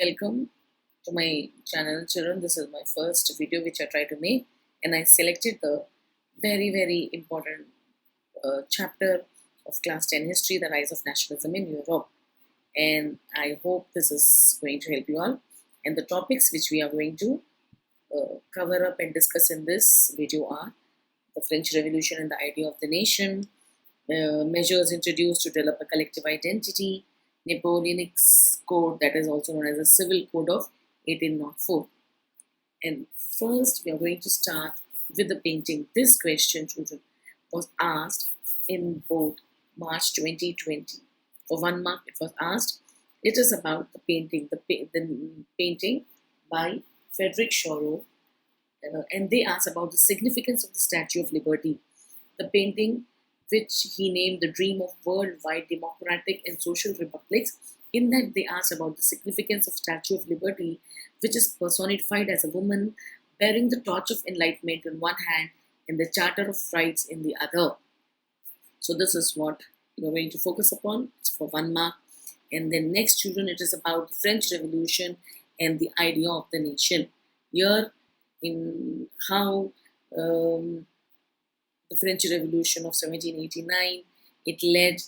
Welcome to my channel, children. This is my first video which I try to make, and I selected the very important chapter of class 10 history, the rise of nationalism in Europe. And I hope this is going to help you all. And the topics which we are going to cover up and discuss in this video are the French Revolution and the idea of the nation, measures introduced to develop a collective identity, Napoleonic's code, that is also known as the Civil Code of 1804. And first, we are going to start with the painting. This question, children, was asked in both March 2020. For 1 mark, it was asked. It is about the painting, the painting by Frederick Chorot, and they asked about the significance of the Statue of Liberty. The painting, which he named the dream of worldwide democratic and social republics. In that, they asked about the significance of Statue of Liberty, which is personified as a woman bearing the torch of enlightenment in one hand and the Charter of Rights in the other. So this is what we're going to focus upon. It's for 1 mark. And then next, children, it is about the French Revolution and the idea of the nation. Here, in how the French Revolution of 1789, it led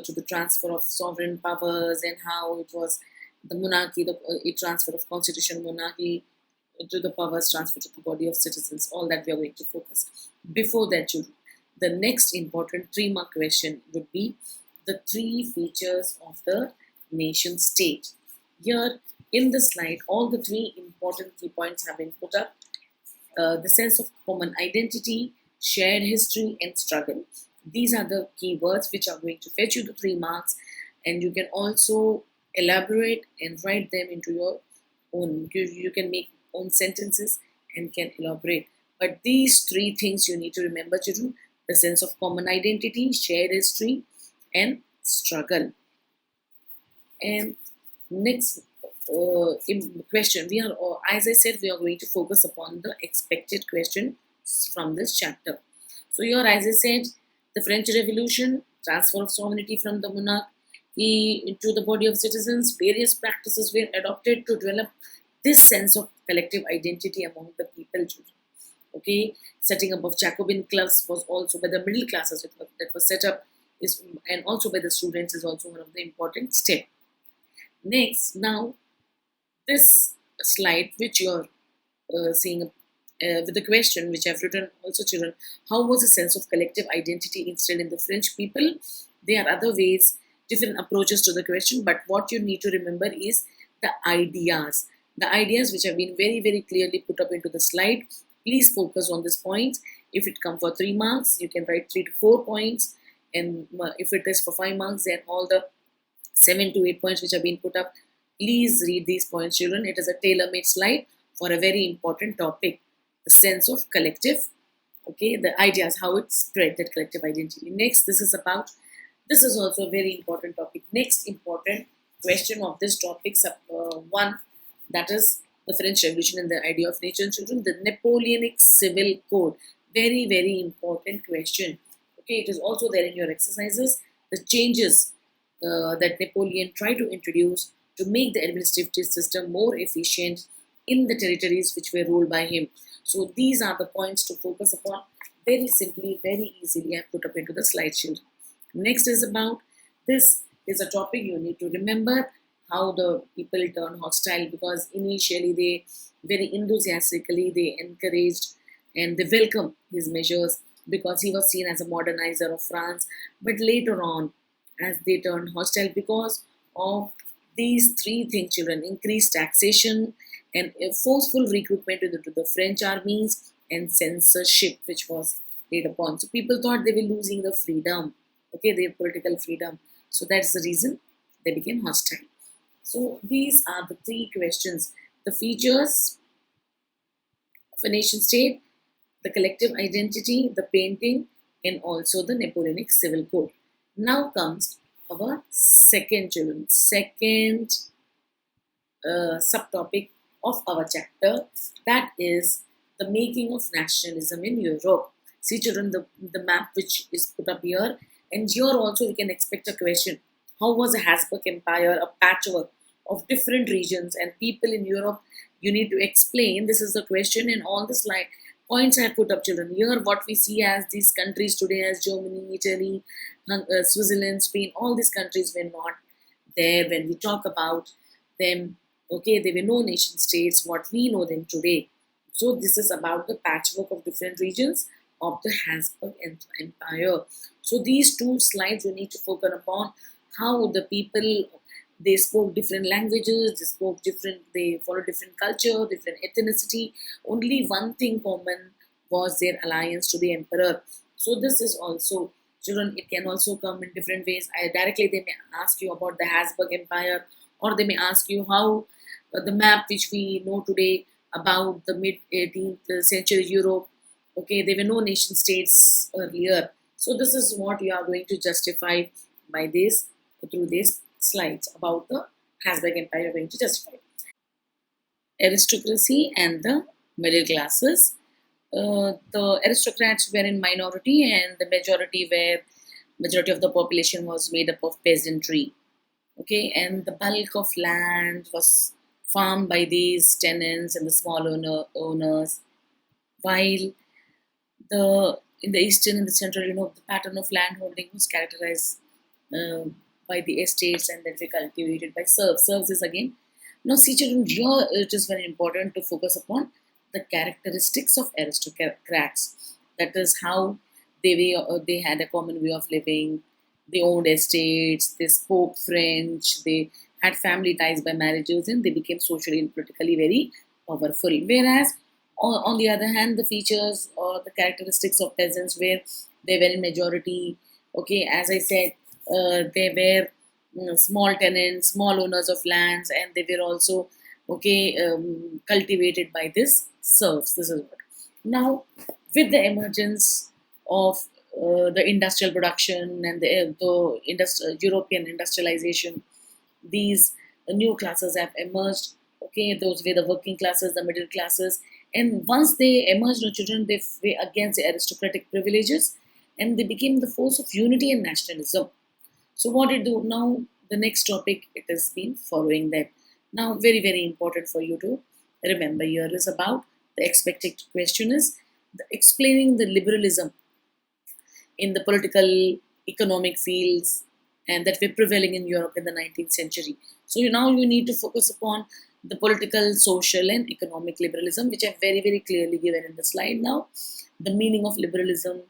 to the transfer of sovereign powers, and how it was the monarchy, the transfer of constitutional monarchy to the powers transferred to the body of citizens. All that we are going to focus. Before that, children, the next important 3 mark question would be the 3 features of the nation state. Here in the slide, all the 3 important key points have been put up. The sense of common identity, shared history, and struggle. These are the keywords which are going to fetch you the 3 marks, and you can also elaborate and write them into your own. You can make own sentences and can elaborate. But these 3 things you need to remember, children: the sense of common identity, shared history, and struggle. And next question, we are, as I said, we are going to focus upon the expected question from this chapter. So here, as I said, the French Revolution, transfer of sovereignty from the monarch into the body of citizens, various practices were adopted to develop this sense of collective identity among the people. Okay, setting up of Jacobin clubs was also by the middle classes that was set up, and also by the students, is also one of the important steps. Next, now this slide which you're seeing with the question which I've written also, children: how was a sense of collective identity instilled in the French people? There are other ways, different approaches to the question, but what you need to remember is the ideas. The ideas which have been very clearly put up into the slide. Please focus on this point. If it comes for 3 marks, you can write 3 to 4 points, and if it is for 5 marks, then all the 7 to 8 points which have been put up. Please read these points, children. It is a tailor-made slide for a very important topic, the sense of collective, okay, the ideas, how it spread, that collective identity. Next, this is also a very important topic. Next important question of this topic, one, that is the French Revolution and the idea of nation, children. The Napoleonic Civil Code, very important question. Okay, it is also there in your exercises. The changes that Napoleon tried to introduce to make the administrative system more efficient in the territories which were ruled by him. So these are the points to focus upon. Very simply, very easily, I put up into the slide sheet. Next is about, this is a topic you need to remember, how the people turned hostile, because initially they very enthusiastically they encouraged and they welcomed his measures because he was seen as a modernizer of France. But later on, as they turned hostile because of these 3 things, children: increased taxation and a forceful recruitment into the French armies, and censorship which was laid upon. So people thought they were losing the freedom, okay, their political freedom. So that's the reason they became hostile. So these are the 3 questions: the features of a nation state, the collective identity, the painting, and also the Napoleonic Civil Code. Now comes our second subtopic of our chapter, that is the making of nationalism in Europe. See, children, the map which is put up here, and here also we can expect a question: how was the Habsburg Empire a patchwork of different regions and people in Europe. You need to explain. This is the question in all the slide points I have put up, children. Here, what we see as these countries today, as Germany, Italy, Switzerland, Spain, all these countries were not there when we talk about them. Okay, they were no nation states. What we know them today. So this is about the patchwork of different regions of the Habsburg Empire. So these two slides we need to focus upon how the people, they spoke different languages, they spoke different, they followed different culture, different ethnicity. Only one thing common was their alliance to the emperor. So this is also, children, it can also come in different ways. Directly they may ask you about the Habsburg Empire, or they may ask you how the map which we know today about the mid 18th century Europe. Okay, there were no nation states earlier. So this is what you are going to justify by this, through these slides about the Habsburg Empire. You are going to justify aristocracy and the middle classes. The aristocrats were in minority, and the majority of the population was made up of peasantry. Okay, and the bulk of land was farmed by these tenants and the small owners, while the in the eastern and the central, the pattern of land holding was characterized uh, by the estates and that were cultivated by serfs. Serfs is again, now see, children, here it is very important to focus upon the characteristics of aristocrats. That is how they had a common way of living. They owned estates. They spoke French. They had family ties by marriages, and they became socially and politically very powerful. Whereas, on the other hand, the features or the characteristics of peasants were they were in majority. Okay, as I said, they were small tenants, small owners of lands, and they were also okay cultivated by this serfs. This is what. Now, with the emergence of the industrial production and the European industrialization, these new classes have emerged. Okay, those were the working classes, the middle classes, and once they emerged, the children, they were against the aristocratic privileges, and they became the force of unity and nationalism. So what it do now? The next topic, it has been following that. Now, very very important for you to remember here is about the expected question is explaining the liberalism in the political economic fields and that were prevailing in Europe in the 19th century. So now you need to focus upon the political, social, and economic liberalism, which are very very clearly given in the slide now. The meaning of liberalism,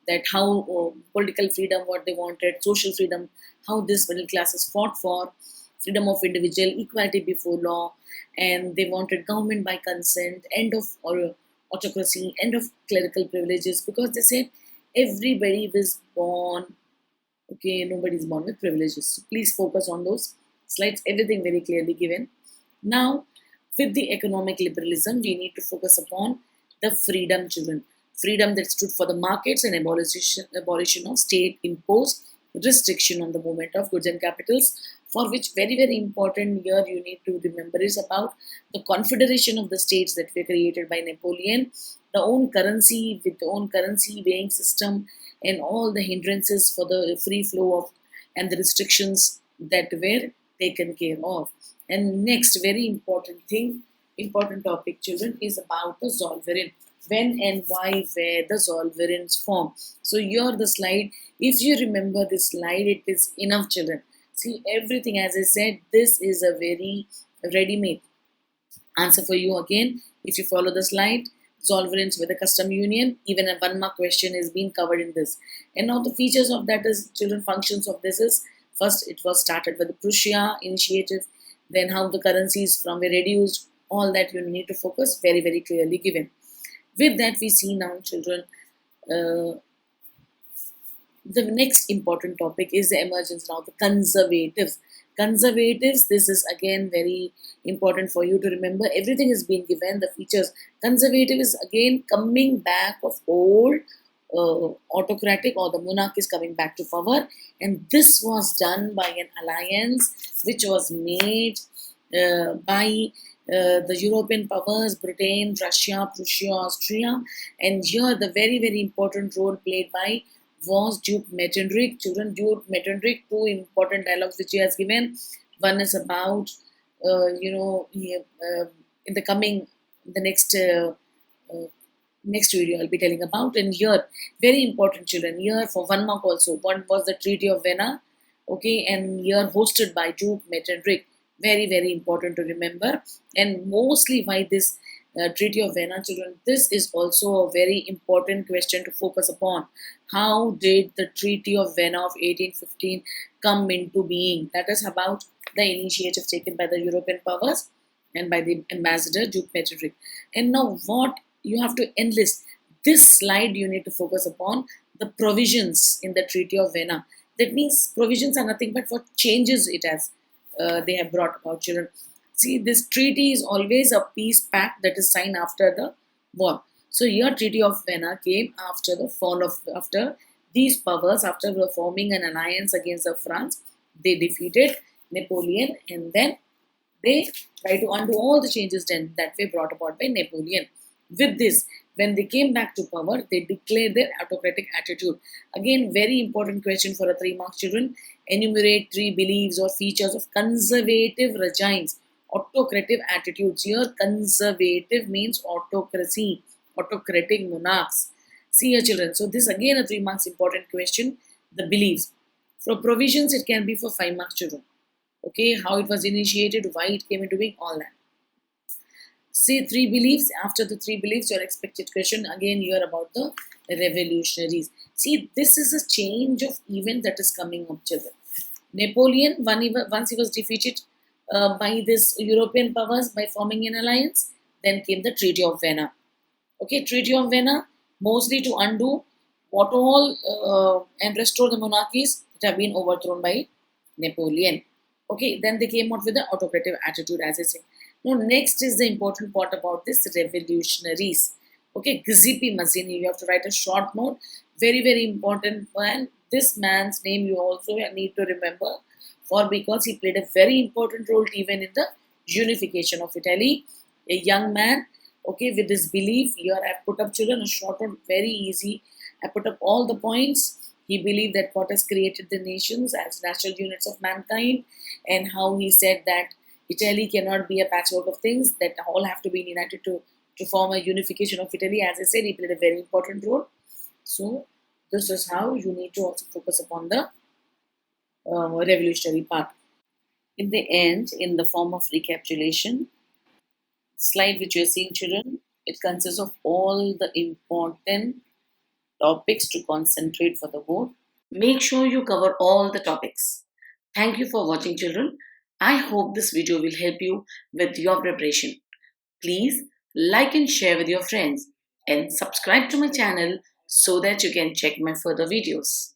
that how political freedom, what they wanted, social freedom, how this middle classes fought for freedom of individual, equality before law, and they wanted government by consent, end of autocracy, end of clerical privileges, because they said everybody was born, okay, nobody's born with privileges. So please focus on those slides, everything very clearly given. Now, with the economic liberalism, we need to focus upon the freedom, children. Freedom that stood for the markets and abolition of state imposed restriction on the movement of goods and capitals, for which very very important here you need to remember is about the confederation of the states that were created by Napoleon, the own currency with the own currency weighing system, and all the hindrances for the free flow of and the restrictions that were taken care of. And next, very important thing, important topic, children, is about the Zollverein. When and why were the Zollvereins formed? So here the slide, if you remember this slide, it is enough, children. See, everything, as I said, this is a very ready-made answer for you again. If you follow the slide, Zollvereins were the custom union. Even a one-mark question is being covered in this. And now the features of that is, children, functions of this is, first it was started with the Prussia initiative, then how the currencies from were reduced, all that you need to focus, very very clearly given. With that, we see now, children, the next important topic is the emergence now, the conservatives. Conservatives, this is again very important for you to remember. Everything is being given, the features. Conservative is again coming back of old autocratic, or the monarch is coming back to power, and this was done by an alliance which was made by the European powers, Britain, Russia, Prussia, Austria, and here the very very important role played by was Duke Metternich. Children, Duke Metternich, two important dialogues which he has given. One is about in the coming, the uh, next video I'll be telling about. And here, very important children, here for 1 mark also, one was the Treaty of Vienna, okay, and here hosted by Duke Metternich, very, very important to remember. And mostly why this Treaty of Vienna, children, this is also a very important question to focus upon. How did the Treaty of Vienna of 1815 come into being? That is about the initiative taken by the European powers and by the ambassador Duke Metternich. And now what you have to enlist, this slide you need to focus upon the provisions in the Treaty of Vienna. That means provisions are nothing but what changes it has they have brought about, children. See, this treaty is always a peace pact that is signed after the war. So here Treaty of Vienna came after the fall of, after these powers, after forming an alliance against the France, they defeated Napoleon, and then they try to undo all the changes then that were brought about by Napoleon. With this, when they came back to power, they declared their autocratic attitude. Again, very important question for a 3 mark children. Enumerate 3 beliefs or features of conservative regimes. Autocratic attitudes. Here, conservative means autocracy, autocratic monarchs. See here, children. So this again a 3 marks important question. The beliefs. For provisions, it can be for 5 mark children. Okay, how it was initiated, why it came into being, all that. Say 3 beliefs. After the 3 beliefs, your expected question again here about the revolutionaries. See, this is a change of event that is coming up, children. Napoleon, once he was defeated by this European powers by forming an alliance, then came the Treaty of Vienna. Okay, Treaty of Vienna, mostly to undo what all and restore the monarchies that have been overthrown by Napoleon. Okay, then they came out with the autocratic attitude, as I said. Now, next is the important part about this revolutionaries. Okay, Giuseppe Mazzini, you have to write a short note. Very, very important man. This man's name you also need to remember, for because he played a very important role even in the unification of Italy. A young man, okay, with this belief. Here I have put up, children, a short note, very easy. I put up all the points. He believed that what has created the nations as natural units of mankind, and how he said that Italy cannot be a patchwork of things, that all have to be united to form a unification of Italy. As I said, he played a very important role. So, this is how you need to also focus upon the revolutionary part. In the end, in the form of recapitulation, slide which you are seeing, children, it consists of all the important topics to concentrate for the board. Make sure you cover all the topics. Thank you for watching, children. I hope this video will help you with your preparation. Please like and share with your friends and subscribe to my channel so that you can check my further videos.